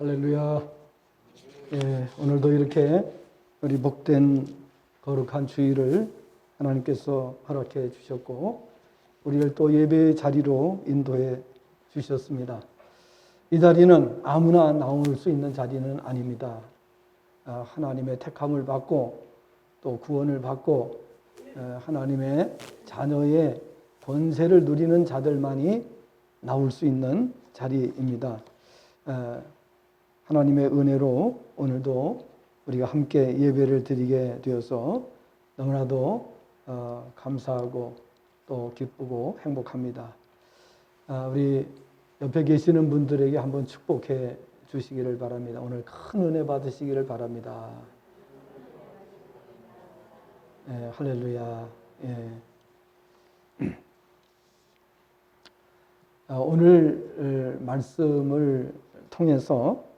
할렐루야. 예, 오늘도 이렇게 우리 복된 거룩한 주일을 하나님께서 허락해 주셨고 우리를 또 예배의 자리로 인도해 주셨습니다. 이 자리는 아무나 나올 수 있는 자리는 아닙니다. 하나님의 택함을 받고 또 구원을 받고 하나님의 자녀의 권세를 누리는 자들만이 나올 수 있는 자리입니다. 하나님의 은혜로 오늘도 우리가 함께 예배를 드리게 되어서 너무나도 감사하고 또 기쁘고 행복합니다. 우리 옆에 계시는 분들에게 한번 축복해 주시기를 바랍니다. 오늘 큰 은혜 받으시기를 바랍니다. 예, 할렐루야. 예. 오늘 말씀을 통해서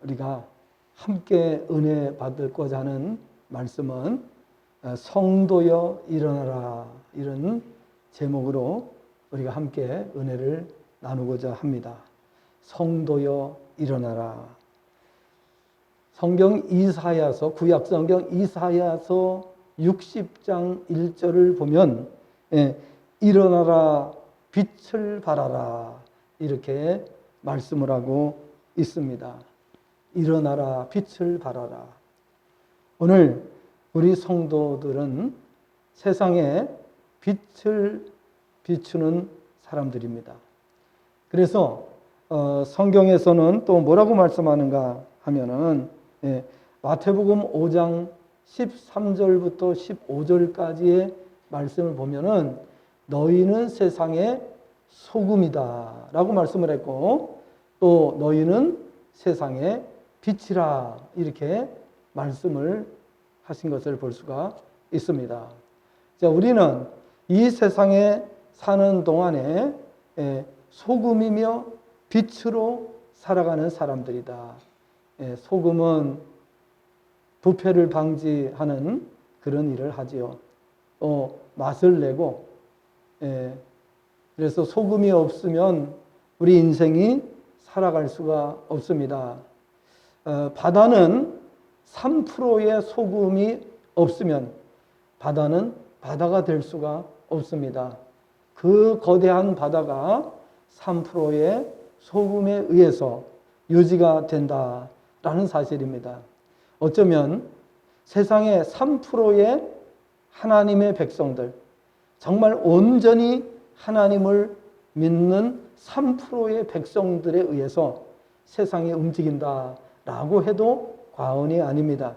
우리가 함께 은혜 받고자 하는 말씀은 성도여 일어나라, 이런 제목으로 우리가 함께 은혜를 나누고자 합니다. 성도여 일어나라. 성경 이사야서, 구약 성경 이사야서 60장 1절을 보면 일어나라 빛을 발하라 이렇게 말씀을 하고 있습니다. 일어나라 빛을 발하라. 오늘 우리 성도들은 세상에 빛을 비추는 사람들입니다. 그래서 성경에서는 또 뭐라고 말씀하는가 하면은 마태복음 5장 13절부터 15절까지의 말씀을 보면은 너희는 세상의 소금이다 라고 말씀을 했고 또 너희는 세상의 빛이라 이렇게 말씀을 하신 것을 볼 수가 있습니다. 자, 우리는 이 세상에 사는 동안에 소금이며 빛으로 살아가는 사람들이다. 소금은 부패를 방지하는 그런 일을 하지요. 또 맛을 내고 그래서 소금이 없으면 우리 인생이 살아갈 수가 없습니다. 바다는 3%의 소금이 없으면 바다는 바다가 될 수가 없습니다. 그 거대한 바다가 3%의 소금에 의해서 유지가 된다라는 사실입니다. 어쩌면 세상의 3%의 하나님의 백성들, 정말 온전히 하나님을 믿는 3%의 백성들에 의해서 세상이 움직인다라고 해도 과언이 아닙니다.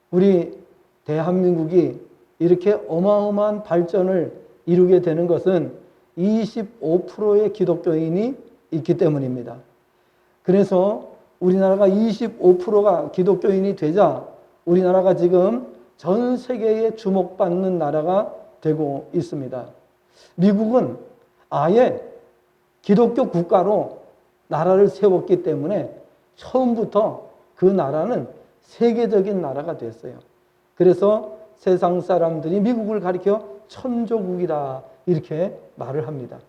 우리 대한민국이 이렇게 어마어마한 발전을 이루게 되는 것은 25%의 기독교인이 있기 때문입니다. 그래서 우리나라가 25%가 기독교인이 되자 우리나라가 지금 전 세계에 주목받는 나라가 되고 있습니다. 미국은 아예 기독교 국가로 나라를 세웠기 때문에 처음부터 그 나라는 세계적인 나라가 됐어요. 그래서 세상 사람들이 미국을 가리켜 천조국이다 이렇게 말을 합니다.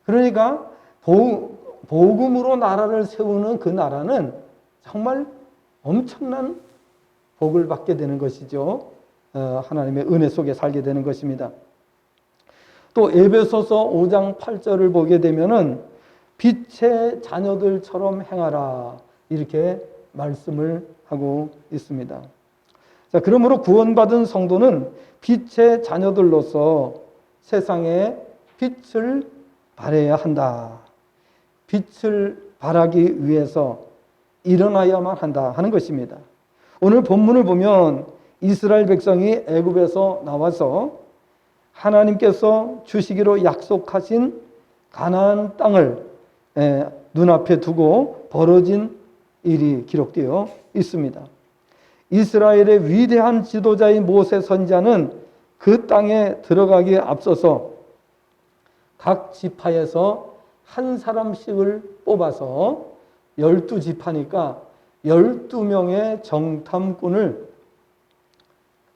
그러니까 복음으로 나라를 세우는 그 나라는 정말 엄청난 복을 받게 되는 것이죠. 하나님의 은혜 속에 살게 되는 것입니다. 또 에베소서 5장 8절을 보게 되면은 빛의 자녀들처럼 행하라 이렇게 말씀을 하고 있습니다. 자, 그러므로 구원받은 성도는 빛의 자녀들로서 세상에 빛을 발해야 한다. 빛을 발하기 위해서 일어나야만 한다 하는 것입니다. 오늘 본문을 보면 이스라엘 백성이 애굽에서 나와서 하나님께서 주시기로 약속하신 가나안 땅을 눈앞에 두고 벌어진 일이 기록되어 있습니다. 이스라엘의 위대한 지도자인 모세 선지자는 그 땅에 들어가기에 앞서서 각 지파에서 한 사람씩을 뽑아서 12지파니까 12명의 정탐꾼을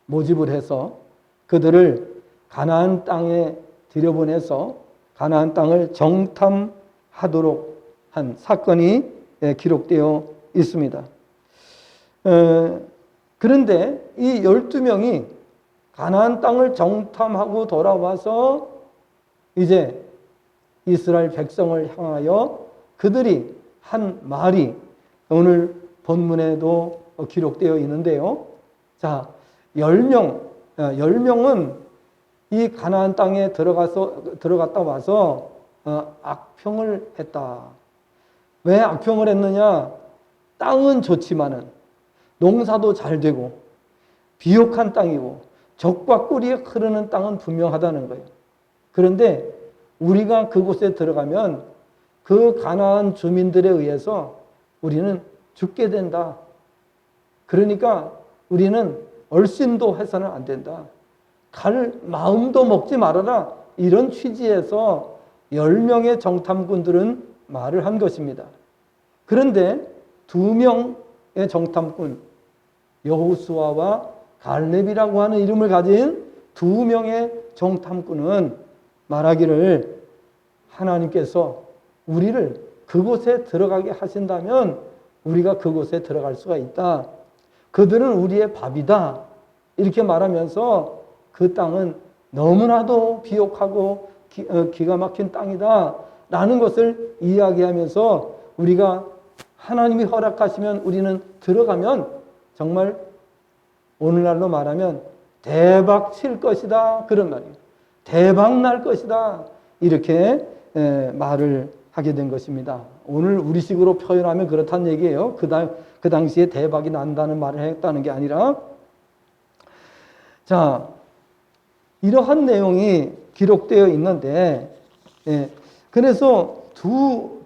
모집을 해서 그들을 가나안 땅에 들여보내서 가나안 땅을 정탐하도록 한 사건이 기록되어 있습니다. 그런데 이 12명이 가나안 땅을 정탐하고 돌아와서 이제 이스라엘 백성을 향하여 그들이 한 말이 오늘 본문에도 기록되어 있는데요. 자, 10명은 이 가나안 땅에 들어갔다 와서 악평을 했다. 왜 악평을 했느냐? 땅은 좋지만은 농사도 잘 되고 비옥한 땅이고 적과 꿀이 흐르는 땅은 분명하다는 거예요. 그런데 우리가 그곳에 들어가면 그 가나안 주민들에 의해서 우리는 죽게 된다. 그러니까 우리는 얼씬도 해서는 안 된다. 갈 마음도 먹지 말아라. 이런 취지에서 10명의 정탐꾼들은 말을 한 것입니다. 그런데 2명의 정탐꾼, 여호수아와 갈렙이라고 하는 이름을 가진 2명의 정탐꾼은 말하기를 하나님께서 우리를 그곳에 들어가게 하신다면 우리가 그곳에 들어갈 수가 있다. 그들은 우리의 밥이다. 이렇게 말하면서 그 땅은 너무나도 비옥하고 기가 막힌 땅이다. 라는 것을 이야기하면서 우리가 하나님이 허락하시면 우리는 들어가면 정말 오늘날로 말하면 대박 칠 것이다. 그런 말이에요. 대박 날 것이다. 이렇게 말을 하게 된 것입니다. 오늘 우리식으로 표현하면 그렇다는 얘기예요. 그 당시에 대박이 난다는 말을 했다는 게 아니라. 자, 이러한 내용이 기록되어 있는데, 그래서 두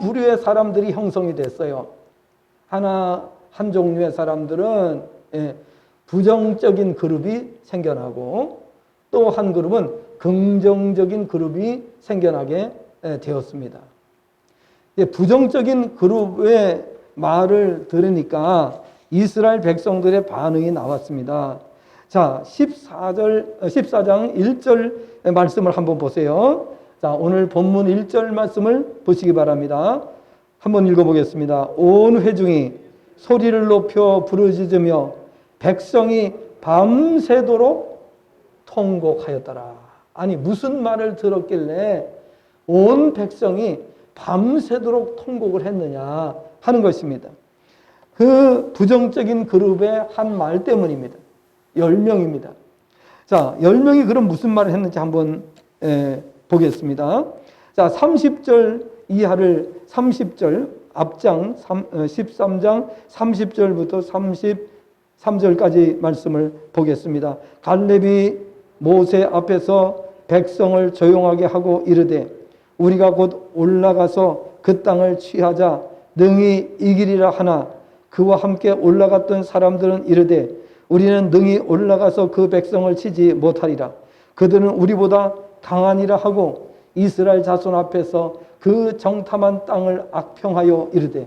부류의 사람들이 형성이 됐어요. 한 종류의 사람들은 부정적인 그룹이 생겨나고 또 한 그룹은 긍정적인 그룹이 생겨나게 되었습니다. 부정적인 그룹의 말을 들으니까 이스라엘 백성들의 반응이 나왔습니다. 자, 14장 1절 말씀을 한번 보세요. 자, 오늘 본문 1절 말씀을 보시기 바랍니다. 한번 읽어보겠습니다. 온 회중이 소리를 높여 부르짖으며 백성이 밤새도록 통곡하였더라. 아니, 무슨 말을 들었길래 온 백성이 밤새도록 통곡을 했느냐 하는 것입니다. 그 부정적인 그룹의 한 말 때문입니다. 10명입니다. 자, 10명이 그럼 무슨 말을 했는지 한번 보겠습니다. 자, 30절 이하를 30절 앞장 13장 30절부터 33절까지 말씀을 보겠습니다. 갈렙이 모세 앞에서 백성을 조용하게 하고 이르되 우리가 곧 올라가서 그 땅을 취하자 능히 이기리라 하나 그와 함께 올라갔던 사람들은 이르되 우리는 능히 올라가서 그 백성을 치지 못하리라. 그들은 우리보다 강하니라 하고 이스라엘 자손 앞에서 그 정탐한 땅을 악평하여 이르되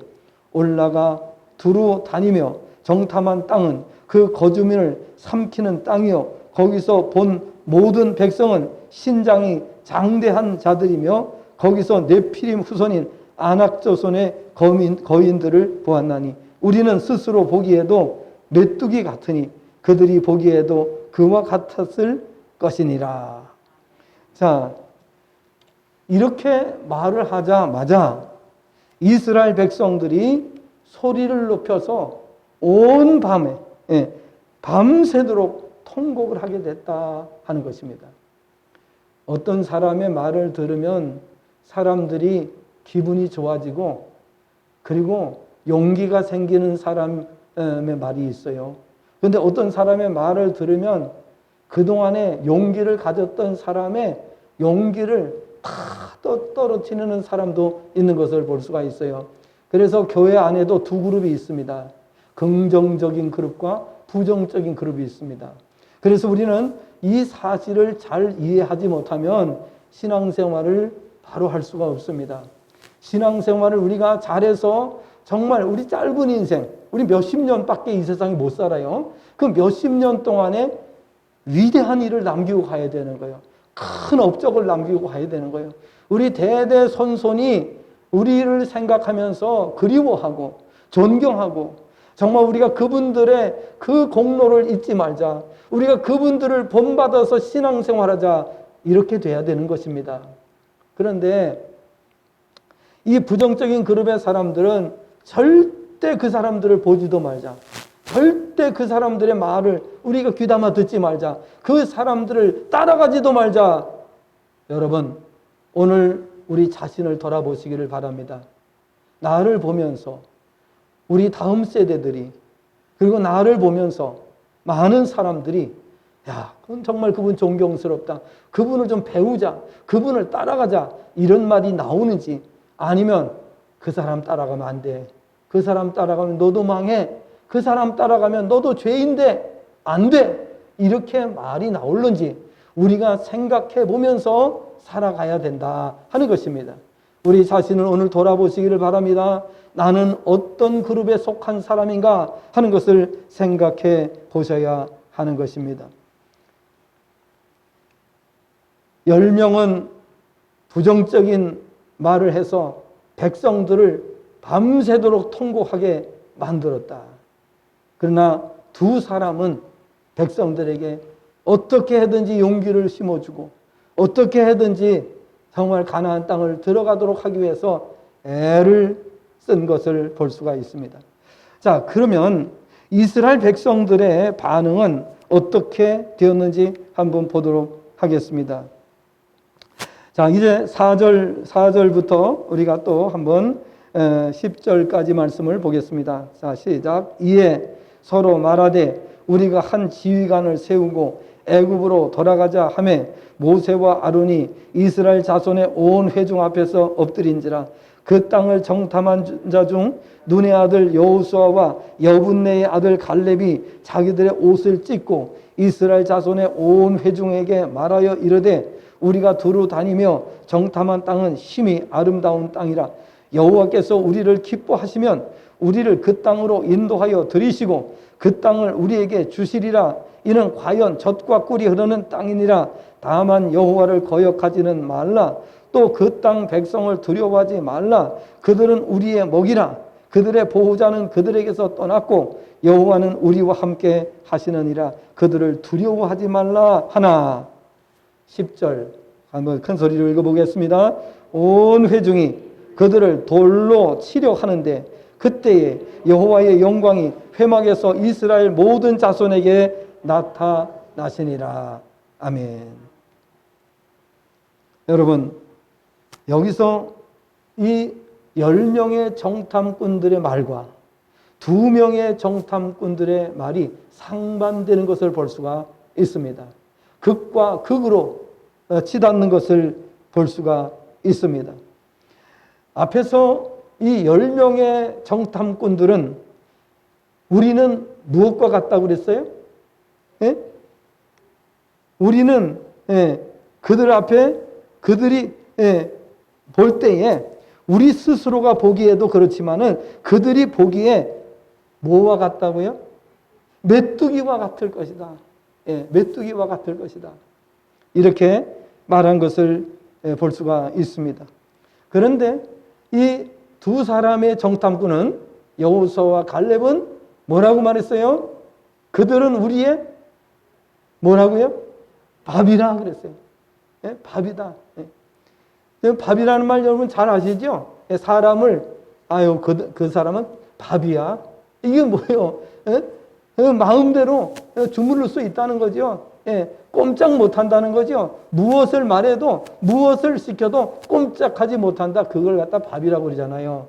올라가 두루 다니며 정탐한 땅은 그 거주민을 삼키는 땅이요 거기서 본 모든 백성은 신장이 장대한 자들이며 거기서 네피림 후손인 아낙 자손의 거인들을 보았나니 우리는 스스로 보기에도 메뚜기 같으니 그들이 보기에도 그와 같았을 것이니라. 자, 이렇게 말을 하자마자 이스라엘 백성들이 소리를 높여서 온 밤에 밤새도록 통곡을 하게 됐다 하는 것입니다. 어떤 사람의 말을 들으면 사람들이 기분이 좋아지고 그리고 용기가 생기는 사람의 말이 있어요. 그런데 어떤 사람의 말을 들으면 그동안에 용기를 가졌던 사람의 용기를 다 떨어뜨리는 사람도 있는 것을 볼 수가 있어요. 그래서 교회 안에도 두 그룹이 있습니다. 긍정적인 그룹과 부정적인 그룹이 있습니다. 그래서 우리는 이 사실을 잘 이해하지 못하면 신앙생활을 바로 할 수가 없습니다. 신앙생활을 우리가 잘해서 정말 우리 짧은 인생, 우리 몇십 년밖에 이 세상에 못 살아요. 그 몇십 년 동안에 위대한 일을 남기고 가야 되는 거예요. 큰 업적을 남기고 가야 되는 거예요. 우리 대대손손이 우리를 생각하면서 그리워하고 존경하고 정말 우리가 그분들의 그 공로를 잊지 말자. 우리가 그분들을 본받아서 신앙생활하자. 이렇게 돼야 되는 것입니다. 그런데 이 부정적인 그룹의 사람들은 절대 그 사람들을 보지도 말자. 절대 그 사람들의 말을 우리가 귀담아 듣지 말자. 그 사람들을 따라가지도 말자. 여러분, 오늘 우리 자신을 돌아보시기를 바랍니다. 나를 보면서 우리 다음 세대들이 그리고 나를 보면서 많은 사람들이 야, 그건 정말 그분 존경스럽다. 그분을 좀 배우자. 그분을 따라가자. 이런 말이 나오는지 아니면 그 사람 따라가면 안 돼. 그 사람 따라가면 너도 망해. 그 사람 따라가면 너도 죄인데 안 돼. 이렇게 말이 나올는지 우리가 생각해 보면서 살아가야 된다 하는 것입니다. 우리 자신을 오늘 돌아보시기를 바랍니다. 나는 어떤 그룹에 속한 사람인가 하는 것을 생각해 보셔야 하는 것입니다. 10명은 부정적인 말을 해서 백성들을 밤새도록 통곡하게 만들었다. 그러나 두 사람은 백성들에게 어떻게 하든지 용기를 심어주고 어떻게 하든지 정말 가나안 땅을 들어가도록 하기 위해서 애를 쓴 것을 볼 수가 있습니다. 자, 그러면 이스라엘 백성들의 반응은 어떻게 되었는지 한번 보도록 하겠습니다. 자, 이제 4절부터 우리가 또 한번 10절까지 말씀을 보겠습니다. 자, 시작. 이에 서로 말하되 우리가 한 지휘관을 세우고 애굽으로 돌아가자 하매 모세와 아론이 이스라엘 자손의 온 회중 앞에서 엎드린지라. 그 땅을 정탐한 자 중 눈의 아들 여호수아와 여분네의 아들 갈렙이 자기들의 옷을 찢고 이스라엘 자손의 온 회중에게 말하여 이르되 우리가 두루 다니며 정탐한 땅은 심히 아름다운 땅이라. 여호와께서 우리를 기뻐하시면 우리를 그 땅으로 인도하여 들이시고 그 땅을 우리에게 주시리라. 이는 과연 젖과 꿀이 흐르는 땅이니라. 다만 여호와를 거역하지는 말라. 또 그 땅 백성을 두려워하지 말라. 그들은 우리의 먹이라. 그들의 보호자는 그들에게서 떠났고 여호와는 우리와 함께 하시느니라. 그들을 두려워하지 말라 하나. 10절 한번 큰 소리로 읽어보겠습니다. 온 회중이 그들을 돌로 치려 하는데 그때에 여호와의 영광이 회막에서 이스라엘 모든 자손에게 나타나시니라. 아멘. 여러분, 여기서 이 10명의 정탐꾼들의 말과 2명의 정탐꾼들의 말이 상반되는 것을 볼 수가 있습니다. 극과 극으로 치닫는 것을 볼 수가 있습니다. 앞에서 이 10명의 정탐꾼들은 우리는 무엇과 같다고 그랬어요? 예? 우리는 그들 앞에 그들이 볼 때에 우리 스스로가 보기에도 그렇지만은 그들이 보기에 뭐와 같다고요? 메뚜기와 같을 것이다. 메뚜기와 같을 것이다. 이렇게 말한 것을 볼 수가 있습니다. 그런데 이 두 사람의 정탐꾼은 여호수아와 갈렙은 뭐라고 말했어요? 그들은 우리의 뭐라고요? 밥이라 그랬어요. 밥이다. 밥이라는 말 여러분 잘 아시죠? 사람을 그 사람은 밥이야. 이게 뭐예요? 마음대로 주물를 수 있다는 거죠. 꼼짝 못한다는 거죠. 무엇을 말해도 무엇을 시켜도 꼼짝하지 못한다. 그걸 갖다 밥이라고 그러잖아요.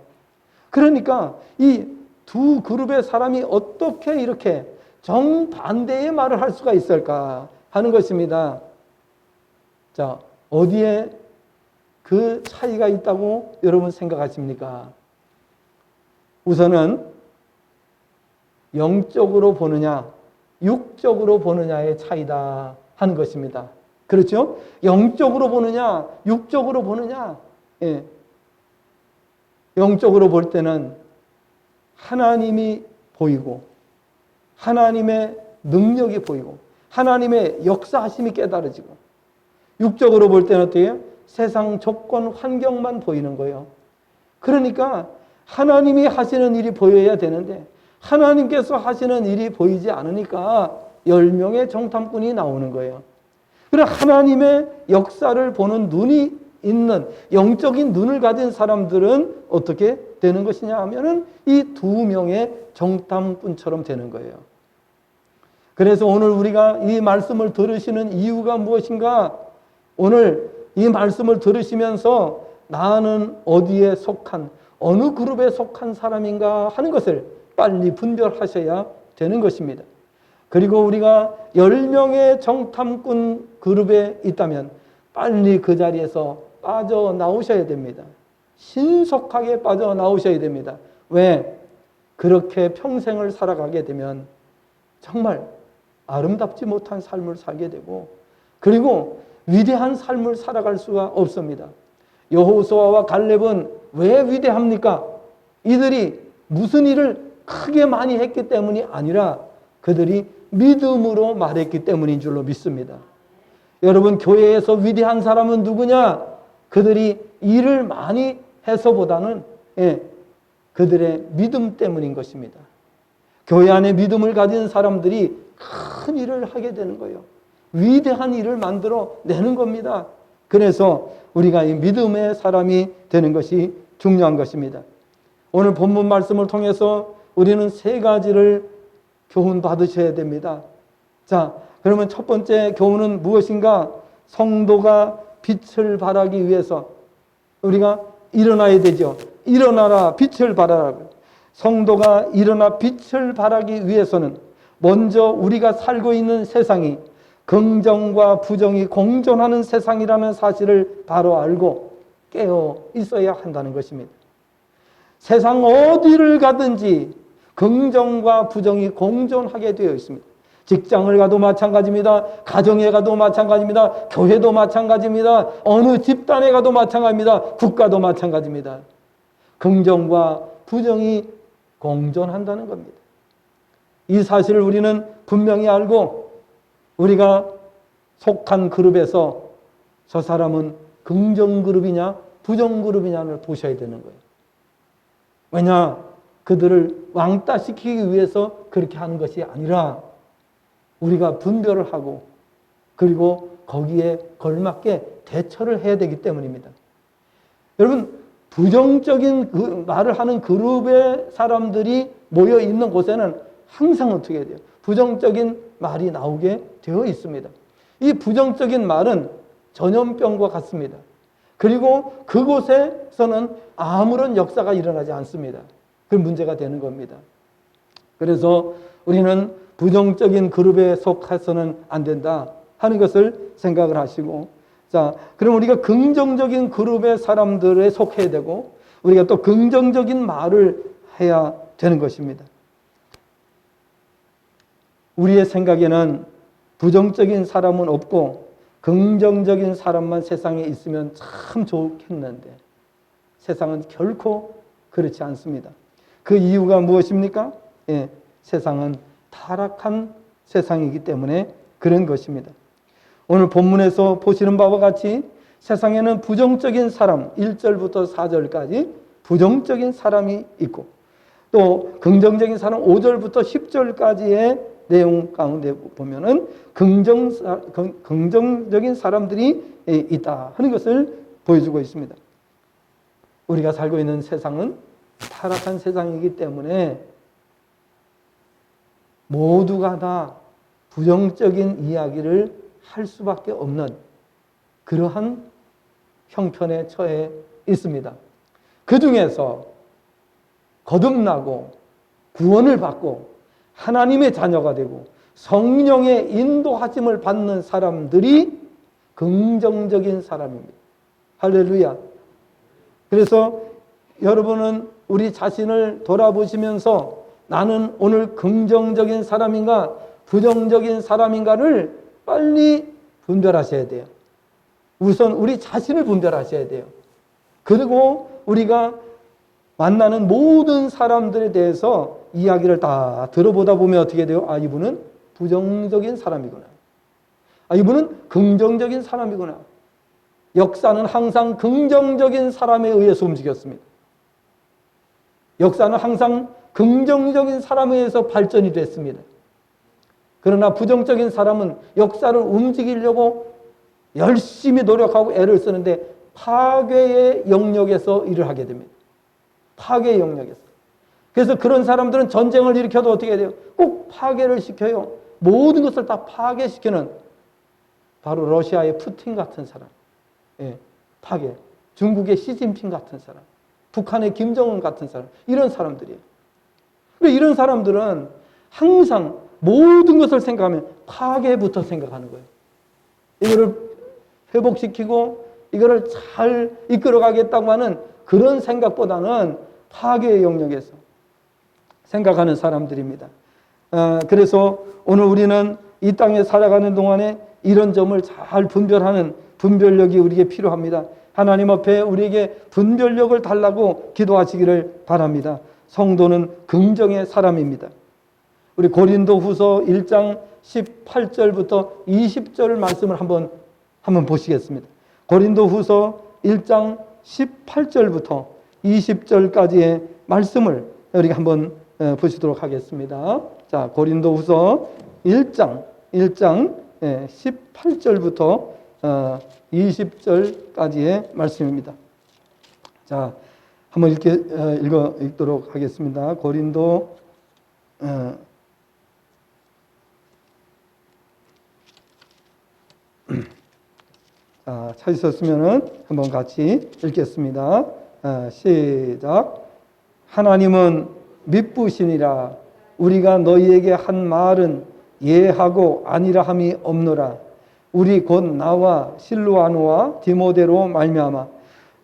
그러니까 이 두 그룹의 사람이 어떻게 이렇게 정반대의 말을 할 수가 있을까 하는 것입니다. 자, 어디에 그 차이가 있다고 여러분 생각하십니까? 우선은 영적으로 보느냐, 육적으로 보느냐의 차이다 하는 것입니다. 그렇죠? 영적으로 보느냐, 육적으로 보느냐. 영적으로 볼 때는 하나님이 보이고 하나님의 능력이 보이고 하나님의 역사하심이 깨달아지고, 육적으로 볼 때는 어때요? 세상 조건, 환경만 보이는 거예요. 그러니까 하나님이 하시는 일이 보여야 되는데 하나님께서 하시는 일이 보이지 않으니까 10명의 정탐꾼이 나오는 거예요. 그래 하나님의 역사를 보는 눈이 있는 영적인 눈을 가진 사람들은 어떻게 되는 것이냐 하면은 이 2명의 정탐꾼처럼 되는 거예요. 그래서 오늘 우리가 이 말씀을 들으시는 이유가 무엇인가? 오늘 이 말씀을 들으시면서 나는 어디에 속한 어느 그룹에 속한 사람인가 하는 것을 빨리 분별하셔야 되는 것입니다. 그리고 우리가 10명의 정탐꾼 그룹에 있다면 빨리 그 자리에서 빠져나오셔야 됩니다. 신속하게 빠져나오셔야 됩니다. 왜? 그렇게 평생을 살아가게 되면 정말 아름답지 못한 삶을 살게 되고 그리고 위대한 삶을 살아갈 수가 없습니다. 여호수아와 갈렙은 왜 위대합니까? 이들이 무슨 일을 크게 많이 했기 때문이 아니라 그들이 믿음으로 말했기 때문인 줄로 믿습니다. 여러분, 교회에서 위대한 사람은 누구냐? 그들이 일을 많이 해서보다는 그들의 믿음 때문인 것입니다. 교회 안에 믿음을 가진 사람들이 큰 일을 하게 되는 거예요. 위대한 일을 만들어 내는 겁니다. 그래서 우리가 이 믿음의 사람이 되는 것이 중요한 것입니다. 오늘 본문 말씀을 통해서 우리는 3가지를 교훈 받으셔야 됩니다. 자, 그러면 첫 번째 교훈은 무엇인가? 성도가 빛을 발하기 위해서 우리가 일어나야 되죠. 일어나라, 빛을 발하라. 성도가 일어나 빛을 발하기 위해서는 먼저 우리가 살고 있는 세상이 긍정과 부정이 공존하는 세상이라는 사실을 바로 알고 깨어 있어야 한다는 것입니다. 세상 어디를 가든지 긍정과 부정이 공존하게 되어 있습니다. 직장을 가도 마찬가지입니다. 가정에 가도 마찬가지입니다. 교회도 마찬가지입니다. 어느 집단에 가도 마찬가지입니다. 국가도 마찬가지입니다. 긍정과 부정이 공존한다는 겁니다. 이 사실을 우리는 분명히 알고 우리가 속한 그룹에서 저 사람은 긍정 그룹이냐 부정 그룹이냐를 보셔야 되는 거예요. 왜냐? 그들을 왕따시키기 위해서 그렇게 하는 것이 아니라 우리가 분별을 하고 그리고 거기에 걸맞게 대처를 해야 되기 때문입니다. 여러분, 부정적인 말을 하는 그룹의 사람들이 모여 있는 곳에는 항상 어떻게 해야 돼요? 부정적인 말이 나오게 되어 있습니다. 이 부정적인 말은 전염병과 같습니다. 그리고 그곳에서는 아무런 역사가 일어나지 않습니다. 그 문제가 되는 겁니다. 그래서 우리는 부정적인 그룹에 속해서는 안 된다 하는 것을 생각을 하시고, 자, 그럼 우리가 긍정적인 그룹의 사람들에 속해야 되고 우리가 또 긍정적인 말을 해야 되는 것입니다. 우리의 생각에는 부정적인 사람은 없고 긍정적인 사람만 세상에 있으면 참 좋겠는데 세상은 결코 그렇지 않습니다. 그 이유가 무엇입니까? 세상은 타락한 세상이기 때문에 그런 것입니다. 오늘 본문에서 보시는 바와 같이 세상에는 부정적인 사람, 1절부터 4절까지 부정적인 사람이 있고 또 긍정적인 사람 5절부터 10절까지의 내용 가운데 보면은 긍정적인 사람들이 있다 하는 것을 보여주고 있습니다. 우리가 살고 있는 세상은 타락한 세상이기 때문에 모두가 다 부정적인 이야기를 할 수밖에 없는 그러한 형편에 처해 있습니다. 그 중에서 거듭나고 구원을 받고 하나님의 자녀가 되고 성령의 인도하심을 받는 사람들이 긍정적인 사람입니다. 할렐루야. 그래서 여러분은 우리 자신을 돌아보시면서 나는 오늘 긍정적인 사람인가 부정적인 사람인가를 빨리 분별하셔야 돼요. 우선 우리 자신을 분별하셔야 돼요. 그리고 우리가 만나는 모든 사람들에 대해서 이야기를 다 들어보다 보면 어떻게 돼요? 아, 이분은 부정적인 사람이구나. 아, 이분은 긍정적인 사람이구나. 역사는 항상 긍정적인 사람에 의해서 움직였습니다. 역사는 항상 긍정적인 사람에 의해서 발전이 됐습니다. 그러나 부정적인 사람은 역사를 움직이려고 열심히 노력하고 애를 쓰는데 파괴의 영역에서 일을 하게 됩니다. 파괴의 영역에서. 그래서 그런 사람들은 전쟁을 일으켜도 어떻게 돼요? 꼭 파괴를 시켜요. 모든 것을 다 파괴시키는 바로 러시아의 푸틴 같은 사람. 예, 파괴. 중국의 시진핑 같은 사람. 북한의 김정은 같은 사람. 이런 사람들이에요. 이런 사람들은 항상 모든 것을 생각하면 파괴부터 생각하는 거예요. 이거를 회복시키고 이거를 잘 이끌어가겠다고 하는 그런 생각보다는 파괴의 영역에서 생각하는 사람들입니다. 그래서 오늘 우리는 이 땅에 살아가는 동안에 이런 점을 잘 분별하는 분별력이 우리에게 필요합니다. 하나님 앞에 우리에게 분별력을 달라고 기도하시기를 바랍니다. 성도는 긍정의 사람입니다. 우리 고린도후서 1장 18절부터 20절 말씀을 한번 보시겠습니다. 고린도후서 1장 18절부터 20절까지의 말씀을 우리가 한번 보시도록 하겠습니다. 자, 고린도후서 1장 18절부터 20절까지의 말씀입니다. 자, 한번 읽도록 하겠습니다. 고린도 자, 찾으셨으면 한번 같이 읽겠습니다. 시작. 하나님은 미쁘시니라. 우리가 너희에게 한 말은 예하고 아니라 함이 없노라. 우리 곧 나와 실로아노와 디모데로 말미암아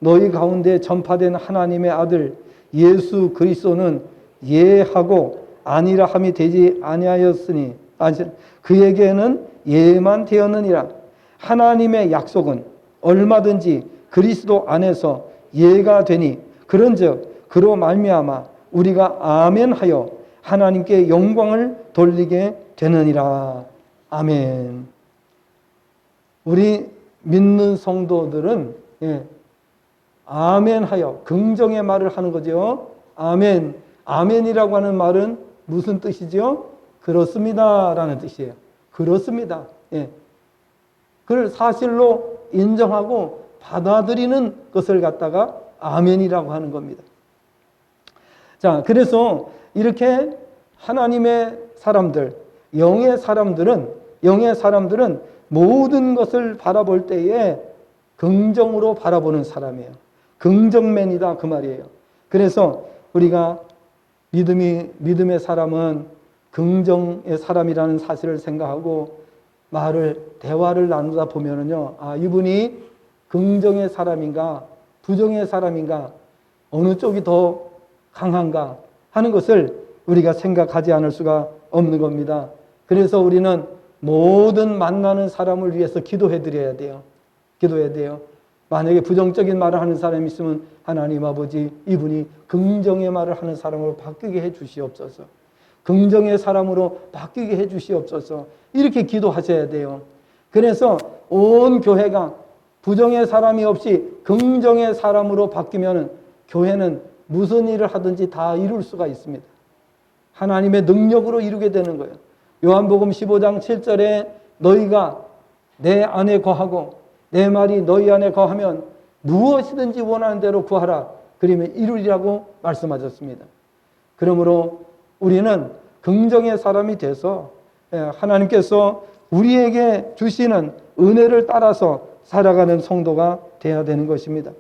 너희 가운데 전파된 하나님의 아들 예수 그리스도는 예하고 아니라 함이 되지 아니하였으니 그에게는 예만 되었느니라. 하나님의 약속은 얼마든지 그리스도 안에서 예가 되니 그런즉 그로 말미암아 우리가 아멘하여 하나님께 영광을 돌리게 되느니라. 아멘. 우리 믿는 성도들은 아멘하여 긍정의 말을 하는 거죠. 아멘. 아멘이라고 하는 말은 무슨 뜻이죠? 그렇습니다 라는 뜻이에요. 그렇습니다. 그걸 사실로 인정하고 받아들이는 것을 갖다가 아멘이라고 하는 겁니다. 자, 그래서 이렇게 하나님의 사람들, 영의 사람들은 모든 것을 바라볼 때에 긍정으로 바라보는 사람이에요. 긍정맨이다 그 말이에요. 그래서 우리가 믿음의 사람은 긍정의 사람이라는 사실을 생각하고 대화를 나누다 보면은요, 이분이 긍정의 사람인가, 부정의 사람인가, 어느 쪽이 더 강한가 하는 것을 우리가 생각하지 않을 수가 없는 겁니다. 그래서 우리는 모든 만나는 사람을 위해서 기도해 드려야 돼요. 기도해야 돼요. 만약에 부정적인 말을 하는 사람이 있으면 하나님 아버지, 이분이 긍정의 말을 하는 사람으로 바뀌게 해 주시옵소서. 긍정의 사람으로 바뀌게 해 주시옵소서. 이렇게 기도하셔야 돼요. 그래서 온 교회가 부정의 사람이 없이 긍정의 사람으로 바뀌면 교회는 무슨 일을 하든지 다 이룰 수가 있습니다. 하나님의 능력으로 이루게 되는 거예요. 요한복음 15장 7절에 너희가 내 안에 거하고 내 말이 너희 안에 거하면 무엇이든지 원하는 대로 구하라. 그러면 이루리라고 말씀하셨습니다. 그러므로 우리는 긍정의 사람이 돼서 하나님께서 우리에게 주시는 은혜를 따라서 살아가는 성도가 되어야 되는 것입니다.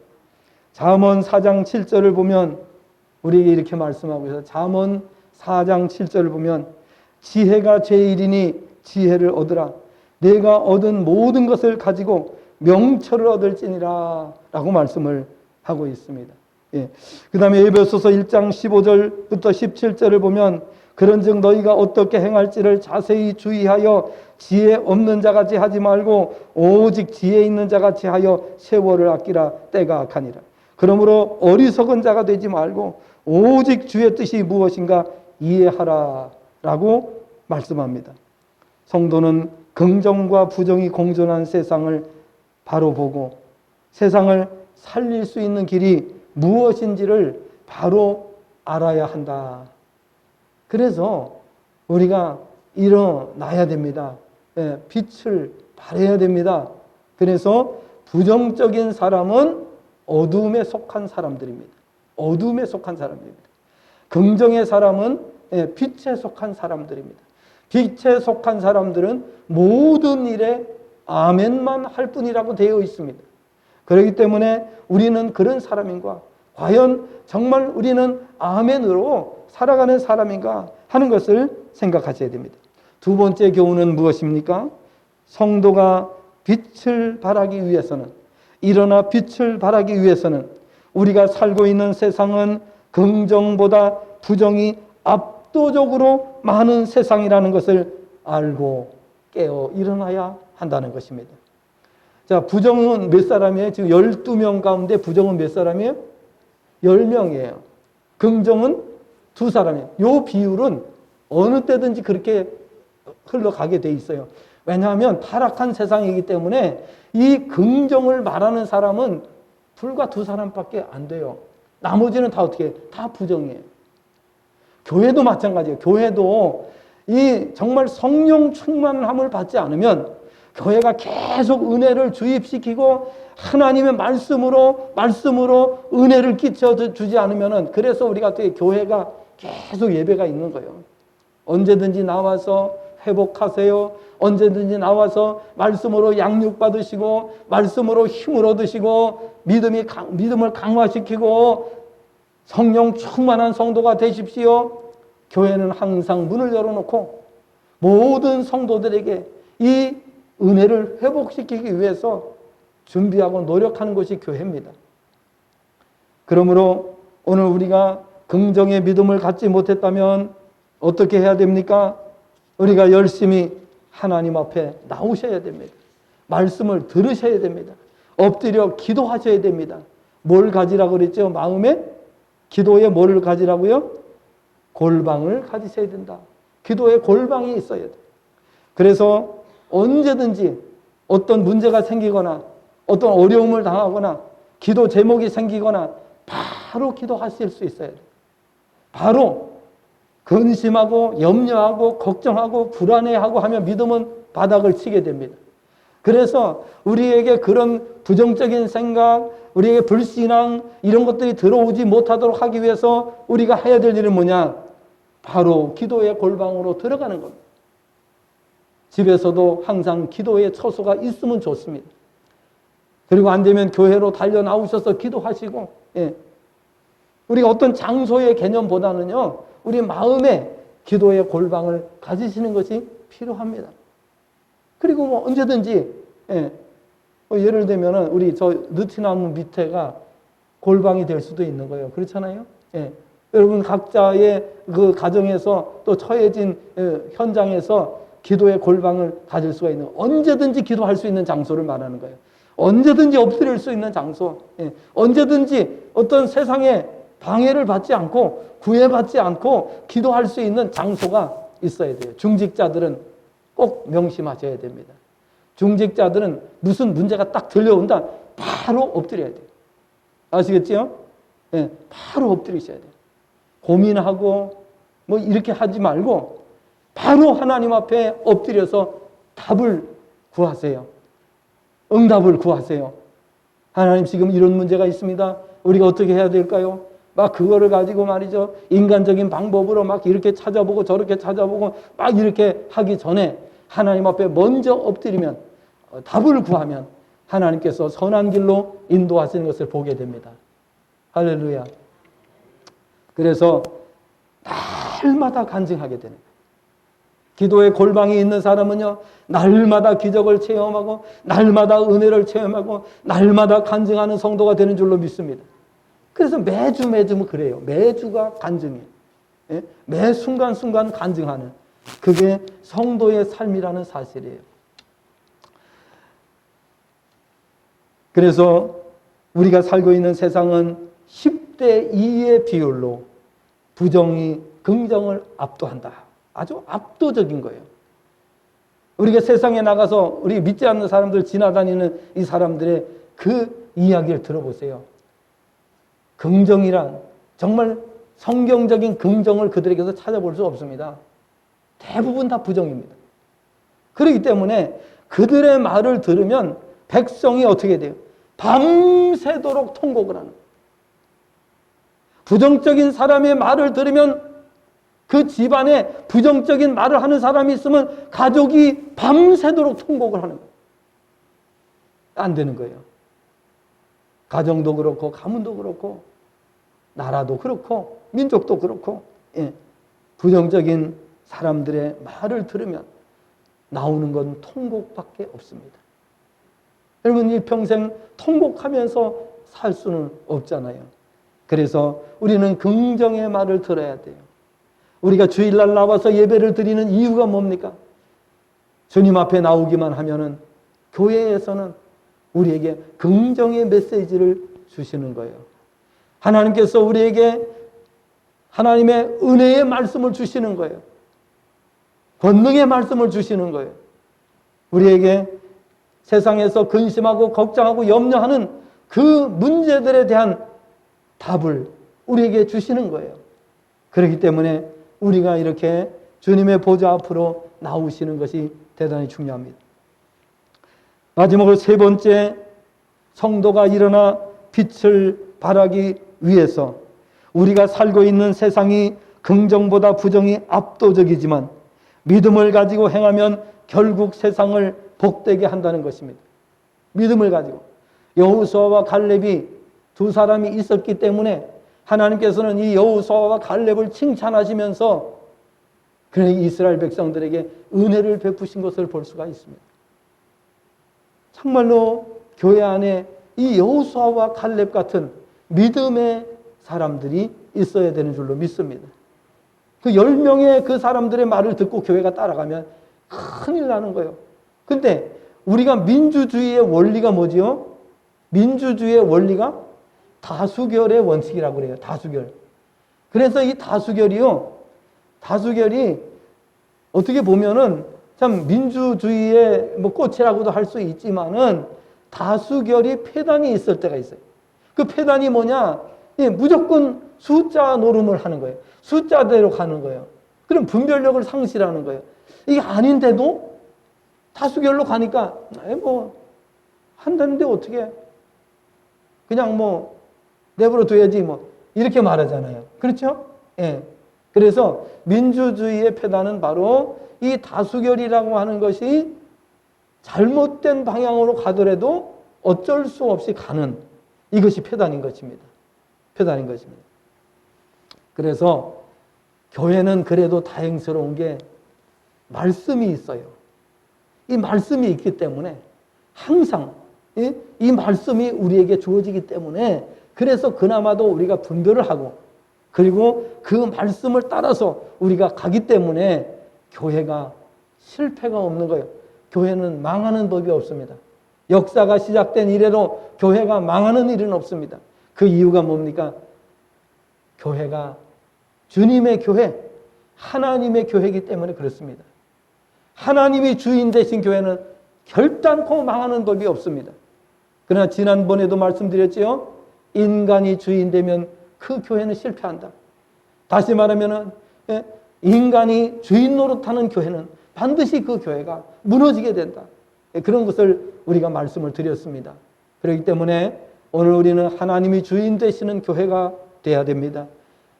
잠언 4장 7절을 보면 우리에게 이렇게 말씀하고 있어요. 잠언 4장 7절을 보면 지혜가 제일이니 지혜를 얻으라. 내가 얻은 모든 것을 가지고 명철을 얻을지니라 라고 말씀을 하고 있습니다. 그 다음에 에베소서 1장 15절부터 17절을 보면 그런즉 너희가 어떻게 행할지를 자세히 주의하여 지혜 없는 자같이 하지 말고 오직 지혜 있는 자같이 하여 세월을 아끼라. 때가 악하니라. 그러므로 어리석은 자가 되지 말고 오직 주의 뜻이 무엇인가 이해하라 라고 말씀합니다. 성도는 긍정과 부정이 공존한 세상을 바로 보고 세상을 살릴 수 있는 길이 무엇인지를 바로 알아야 한다. 그래서 우리가 일어나야 됩니다. 예, 빛을 발해야 됩니다. 그래서 부정적인 사람은 어둠에 속한 사람들입니다. 어둠에 속한 사람들입니다. 긍정의 사람은 빛에 속한 사람들입니다. 빛에 속한 사람들은 모든 일에 아멘만 할 뿐이라고 되어 있습니다. 그렇기 때문에 우리는 그런 사람인가? 과연 정말 우리는 아멘으로 살아가는 사람인가 하는 것을 생각하셔야 됩니다. 두 번째 교훈은 무엇입니까? 성도가 빛을 발하기 위해서는, 일어나 빛을 발하기 위해서는 우리가 살고 있는 세상은 긍정보다 부정이 압도적으로 많은 세상이라는 것을 알고 깨어 일어나야 한다는 것입니다. 자, 부정은 몇 사람이에요? 지금 12명 가운데 부정은 몇 사람이에요? 10명이에요. 긍정은 2사람이에요. 이 비율은 어느 때든지 그렇게 흘러가게 돼 있어요. 왜냐하면 타락한 세상이기 때문에 이 긍정을 말하는 사람은 불과 2사람밖에 안 돼요. 나머지는 다 어떻게 해요? 다 부정이에요. 교회도 마찬가지예요. 교회도 이 정말 성령 충만함을 받지 않으면 교회가 계속 은혜를 주입시키고 하나님의 말씀으로 은혜를 끼쳐주지 않으면은, 그래서 우리가 어떻게 교회가 계속 예배가 있는 거예요. 언제든지 나와서 회복하세요. 언제든지 나와서 말씀으로 양육받으시고 말씀으로 힘을 얻으시고 믿음을 강화시키고 성령 충만한 성도가 되십시오. 교회는 항상 문을 열어놓고 모든 성도들에게 이 은혜를 회복시키기 위해서 준비하고 노력하는 것이 교회입니다. 그러므로 오늘 우리가 긍정의 믿음을 갖지 못했다면 어떻게 해야 됩니까? 우리가 열심히 하나님 앞에 나오셔야 됩니다. 말씀을 들으셔야 됩니다. 엎드려 기도하셔야 됩니다. 뭘 가지라고 그랬죠? 마음에? 기도에 뭐를 가지라고요? 골방을 가지셔야 된다. 기도에 골방이 있어야 돼. 그래서 언제든지 어떤 문제가 생기거나 어떤 어려움을 당하거나 기도 제목이 생기거나 바로 기도하실 수 있어야 돼. 바로 근심하고 염려하고 걱정하고 불안해하고 하면 믿음은 바닥을 치게 됩니다. 그래서 우리에게 그런 부정적인 생각, 우리에게 불신앙 이런 것들이 들어오지 못하도록 하기 위해서 우리가 해야 될 일은 뭐냐? 바로 기도의 골방으로 들어가는 겁니다. 집에서도 항상 기도의 처소가 있으면 좋습니다. 그리고 안 되면 교회로 달려 나오셔서 기도하시고, 우리가 어떤 장소의 개념보다는요, 우리 마음에 기도의 골방을 가지시는 것이 필요합니다. 그리고 뭐 언제든지, 예를 들면은 우리 저 느티나무 밑에가 골방이 될 수도 있는 거예요. 그렇잖아요? 여러분 각자의 그 가정에서 또 처해진 현장에서 기도의 골방을 가질 수가 있는, 언제든지 기도할 수 있는 장소를 말하는 거예요. 언제든지 엎드릴 수 있는 장소, 언제든지 어떤 세상에 방해를 받지 않고 구애받지 않고 기도할 수 있는 장소가 있어야 돼요. 중직자들은 꼭 명심하셔야 됩니다. 중직자들은 무슨 문제가 딱 들려온다, 바로 엎드려야 돼요. 아시겠죠? 바로 엎드리셔야 돼요. 고민하고 뭐 이렇게 하지 말고 바로 하나님 앞에 엎드려서 답을 구하세요. 응답을 구하세요. 하나님, 지금 이런 문제가 있습니다. 우리가 어떻게 해야 될까요? 막 그거를 가지고 말이죠, 인간적인 방법으로 막 이렇게 찾아보고 저렇게 찾아보고 막 이렇게 하기 전에 하나님 앞에 먼저 엎드리면, 답을 구하면 하나님께서 선한 길로 인도하시는 것을 보게 됩니다. 할렐루야. 그래서 날마다 간증하게 되는 거예요. 기도의 골방이 있는 사람은요, 날마다 기적을 체험하고 날마다 은혜를 체험하고 날마다 간증하는 성도가 되는 줄로 믿습니다. 그래서 매주 그래요. 매주가 간증이에요. 매 순간순간 간증하는, 그게 성도의 삶이라는 사실이에요. 그래서 우리가 살고 있는 세상은 10대 2의 비율로 부정이 긍정을 압도한다. 아주 압도적인 거예요. 우리가 세상에 나가서 우리 믿지 않는 사람들 지나다니는 이 사람들의 그 이야기를 들어보세요. 긍정이란 정말 성경적인 긍정을 그들에게서 찾아볼 수 없습니다. 대부분 다 부정입니다. 그렇기 때문에 그들의 말을 들으면 백성이 어떻게 돼요? 밤새도록 통곡을 하는 거예요. 부정적인 사람의 말을 들으면 그 집안에 부정적인 말을 하는 사람이 있으면 가족이 밤새도록 통곡을 하는 거예요. 안 되는 거예요. 가정도 그렇고 가문도 그렇고 나라도 그렇고 민족도 그렇고 부정적인 사람들의 말을 들으면 나오는 건 통곡밖에 없습니다. 여러분 일평생 통곡하면서 살 수는 없잖아요. 그래서 우리는 긍정의 말을 들어야 돼요. 우리가 주일날 나와서 예배를 드리는 이유가 뭡니까? 주님 앞에 나오기만 하면은 교회에서는 우리에게 긍정의 메시지를 주시는 거예요. 하나님께서 우리에게 하나님의 은혜의 말씀을 주시는 거예요. 권능의 말씀을 주시는 거예요. 우리에게 세상에서 근심하고 걱정하고 염려하는 그 문제들에 대한 답을 우리에게 주시는 거예요. 그렇기 때문에 우리가 이렇게 주님의 보좌 앞으로 나오시는 것이 대단히 중요합니다. 마지막으로 세 번째, 성도가 일어나 빛을 발하기 위해서 우리가 살고 있는 세상이 긍정보다 부정이 압도적이지만 믿음을 가지고 행하면 결국 세상을 복되게 한다는 것입니다. 믿음을 가지고. 여호수아와 갈렙이 두 사람이 있었기 때문에 하나님께서는 이 여호수아와 갈렙을 칭찬하시면서 그런 이스라엘 백성들에게 은혜를 베푸신 것을 볼 수가 있습니다. 정말로 교회 안에 이 여호수아와 갈렙 같은 믿음의 사람들이 있어야 되는 줄로 믿습니다. 그 10명의 그 사람들의 말을 듣고 교회가 따라가면 큰일 나는 거예요. 근데 우리가 민주주의의 원리가 뭐지요? 민주주의의 원리가 다수결의 원칙이라고 그래요. 다수결. 그래서 이 다수결이 어떻게 보면은 참 민주주의의 꽃이라고도 할 수 있지만은 다수결이 폐단이 있을 때가 있어요. 그 폐단이 뭐냐? 무조건 숫자 노름을 하는 거예요. 숫자대로 가는 거예요. 그럼 분별력을 상실하는 거예요. 이게 아닌데도 다수결로 가니까 한다는데 어떻게 그냥 내버려 둬야지 이렇게 말하잖아요. 그렇죠? 예. 그래서 민주주의의 폐단은 바로 이 다수결이라고 하는 것이 잘못된 방향으로 가더라도 어쩔 수 없이 가는 이것이 폐단인 것입니다. 폐단인 것입니다. 그래서 교회는 그래도 다행스러운 게 말씀이 있어요. 이 말씀이 있기 때문에 항상 이 말씀이 우리에게 주어지기 때문에 그래서 그나마도 우리가 분별을 하고 그리고 그 말씀을 따라서 우리가 가기 때문에 교회가 실패가 없는 거예요. 교회는 망하는 법이 없습니다. 역사가 시작된 이래로 교회가 망하는 일은 없습니다. 그 이유가 뭡니까? 교회가 주님의 교회, 하나님의 교회이기 때문에 그렇습니다. 하나님이 주인 되신 교회는 결단코 망하는 법이 없습니다. 그러나 지난번에도 말씀드렸지요. 인간이 주인 되면 그 교회는 실패한다. 다시 말하면 인간이 주인 노릇하는 교회는 반드시 그 교회가 무너지게 된다. 그런 것을 우리가 말씀을 드렸습니다. 그렇기 때문에 오늘 우리는 하나님이 주인 되시는 교회가 돼야 됩니다.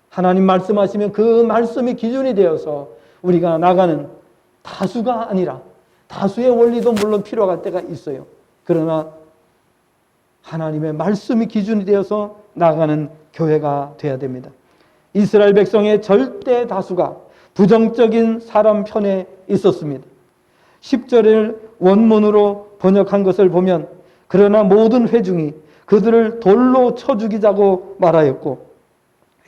하나님 말씀하시면 그 말씀이 기준이 되어서 우리가 나가는 다수가 아니라 다수의 원리도 물론 필요할 때가 있어요. 그러나 하나님의 말씀이 기준이 되어서 나가는 교회가 돼야 됩니다. 이스라엘 백성의 절대 다수가 부정적인 사람 편에 있었습니다. 10절을 원문으로 번역한 것을 보면 그러나 모든 회중이 그들을 돌로 쳐 죽이자고 말하였고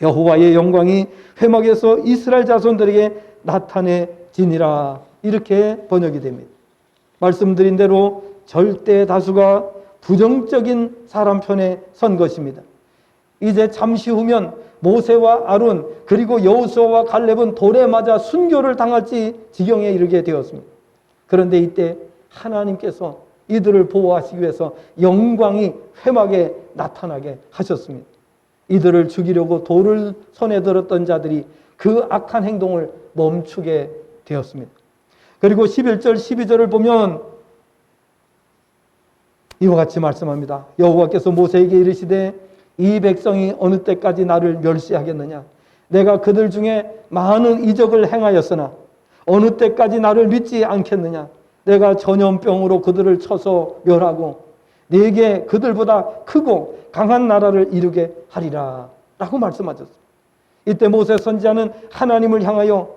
여호와의 영광이 회막에서 이스라엘 자손들에게 나타내지니라 이렇게 번역이 됩니다. 말씀드린 대로 절대 다수가 부정적인 사람 편에 선 것입니다. 이제 잠시 후면 모세와 아론 그리고 여호수아와 갈렙은 돌에 맞아 순교를 당할지 지경에 이르게 되었습니다. 그런데 이때 하나님께서 이들을 보호하시기 위해서 영광이 회막에 나타나게 하셨습니다. 이들을 죽이려고 돌을 손에 들었던 자들이 그 악한 행동을 멈추게 되었습니다. 그리고 11절 12절을 보면 이와 같이 말씀합니다. 여호와께서 모세에게 이르시되 이 백성이 어느 때까지 나를 멸시하겠느냐? 내가 그들 중에 많은 이적을 행하였으나 어느 때까지 나를 믿지 않겠느냐? 내가 전염병으로 그들을 쳐서 멸하고 내게 그들보다 크고 강한 나라를 이루게 하리라 라고 말씀하셨습니다. 이때 모세 선지자는 하나님을 향하여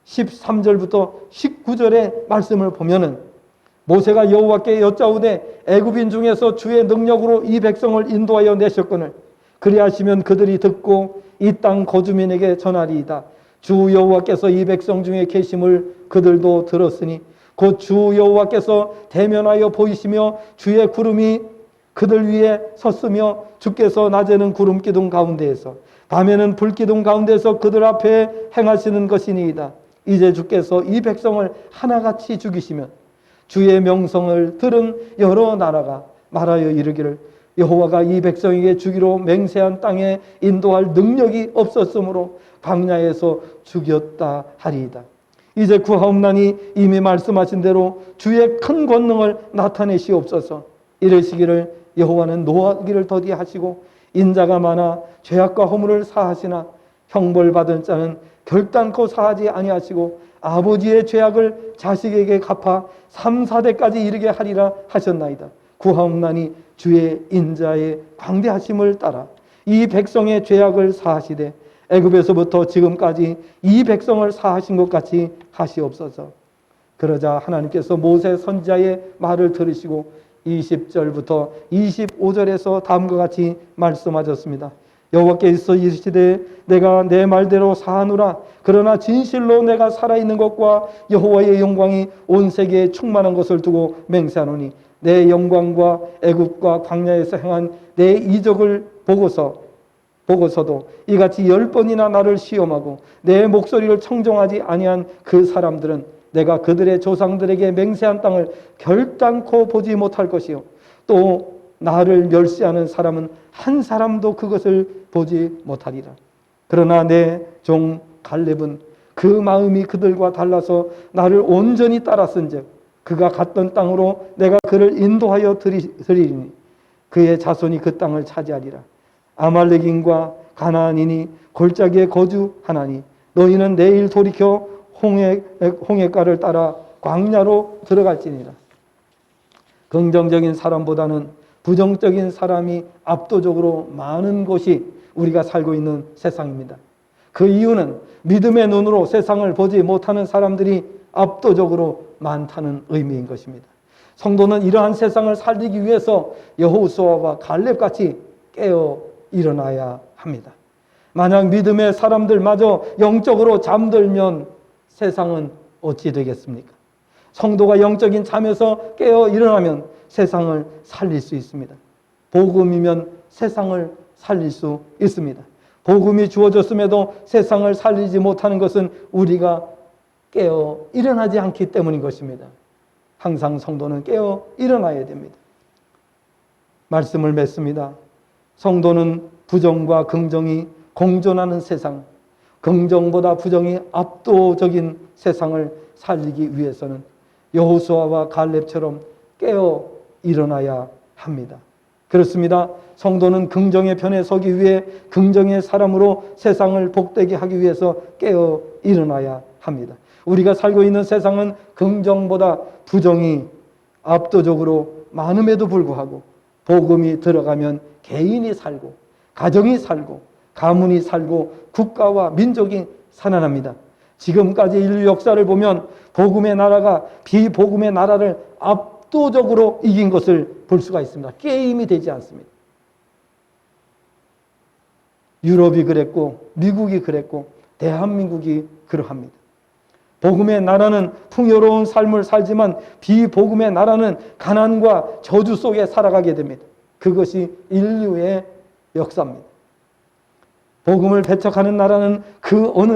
13절부터 19절의 말씀을 보면은 모세가 여호와께 여짜오되 애굽인 중에서 주의 능력으로 이 백성을 인도하여 내셨거늘 그리하시면 그들이 듣고 이 땅 거주민에게 전하리이다. 주 여호와께서 이 백성 중에 계심을 그들도 들었으니 곧 주 여호와께서 대면하여 보이시며 주의 구름이 그들 위에 섰으며 주께서 낮에는 구름 기둥 가운데에서 밤에는 불 기둥 가운데서 그들 앞에 행하시는 것이니이다. 이제 주께서 이 백성을 하나같이 죽이시면 주의 명성을 들은 여러 나라가 말하여 이르기를 여호와가 이 백성에게 주기로 맹세한 땅에 인도할 능력이 없었으므로 광야에서 죽였다 하리이다. 이제 구하옵나니 이미 말씀하신 대로 주의 큰 권능을 나타내시옵소서. 이르시기를 여호와는 노하기를 더디하시고 인자가 많아 죄악과 허물을 사하시나 형벌받은 자는 결단코 사하지 아니하시고 아버지의 죄악을 자식에게 갚아 3, 4대까지 이르게 하리라 하셨나이다. 구하옵나니 주의 인자의 광대하심을 따라 이 백성의 죄악을 사하시되 애굽에서부터 지금까지 이 백성을 사하신 것 같이 하시옵소서. 그러자 하나님께서 모세 선지자의 말을 들으시고 20절부터 25절에서 다음과 같이 말씀하셨습니다. 여호와께서 이르시되 내가 내 말대로 사하노라. 그러나 진실로 내가 살아있는 것과 여호와의 영광이 온 세계에 충만한 것을 두고 맹세하노니 내 영광과 애굽과 광야에서 행한 내 이적을 보고서도 이같이 10번이나 나를 시험하고 내 목소리를 청종하지 아니한 그 사람들은 내가 그들의 조상들에게 맹세한 땅을 결단코 보지 못할 것이요 또 나를 멸시하는 사람은 한 사람도 그것을 보지 못하리라. 그러나 내 종 갈렙은 그 마음이 그들과 달라서 나를 온전히 따랐은즉 그가 갔던 땅으로 내가 그를 인도하여 드리리니 그의 자손이 그 땅을 차지하리라. 아말렉인과 가나안인이 골짜기에 거주하나니 너희는 내일 돌이켜 홍해가를 따라 광야로 들어갈지니라. 긍정적인 사람보다는 부정적인 사람이 압도적으로 많은 곳이 우리가 살고 있는 세상입니다. 그 이유는 믿음의 눈으로 세상을 보지 못하는 사람들이 압도적으로 많다는 의미인 것입니다. 성도는 이러한 세상을 살리기 위해서 여호수아와 갈렙같이 깨어 일어나야 합니다. 만약 믿음의 사람들마저 영적으로 잠들면 세상은 어찌 되겠습니까? 성도가 영적인 잠에서 깨어 일어나면 세상을 살릴 수 있습니다. 복음이면 세상을 살릴 수 있습니다. 복음이 주어졌음에도 세상을 살리지 못하는 것은 우리가 깨어 일어나지 않기 때문인 것입니다. 항상 성도는 깨어 일어나야 됩니다. 말씀을 맺습니다. 성도는 부정과 긍정이 공존하는 세상, 긍정보다 부정이 압도적인 세상을 살리기 위해서는 여호수아와 갈렙처럼 깨어 일어나야 합니다. 그렇습니다. 성도는 긍정의 편에 서기 위해 긍정의 사람으로 세상을 복되게 하기 위해서 깨어 일어나야 합니다. 우리가 살고 있는 세상은 긍정보다 부정이 압도적으로 많음에도 불구하고 복음이 들어가면 개인이 살고 가정이 살고 가문이 살고 국가와 민족이 살아납니다. 지금까지 인류 역사를 보면 복음의 나라가 비복음의 나라를 압도적으로 이긴 것을 볼 수가 있습니다. 게임이 되지 않습니다. 유럽이 그랬고 미국이 그랬고 대한민국이 그러합니다. 복음의 나라는 풍요로운 삶을 살지만 비복음의 나라는 가난과 저주 속에 살아가게 됩니다. 그것이 인류의 역사입니다. 복음을 배척하는 나라는 그 어느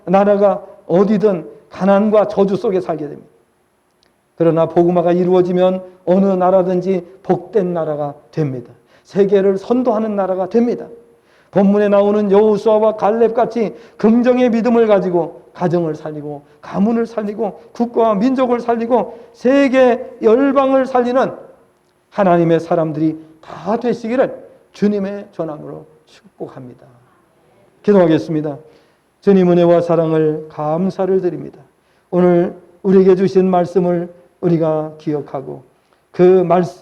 나라가 어디든 가난과 저주 속에 살게 됩니다. 그러나 복음화가 이루어지면 어느 나라든지 복된 나라가 됩니다. 세계를 선도하는 나라가 됩니다. 본문에 나오는 여호수아와 갈렙 같이 긍정의 믿음을 가지고 가정을 살리고 가문을 살리고 국가와 민족을 살리고 세계 열방을 살리는 하나님의 사람들이 다 되시기를 주님의 전함으로 축복합니다. 기도하겠습니다. 주님 은혜와 사랑을 감사를 드립니다. 오늘 우리에게 주신 말씀을 우리가 기억하고 그 말씀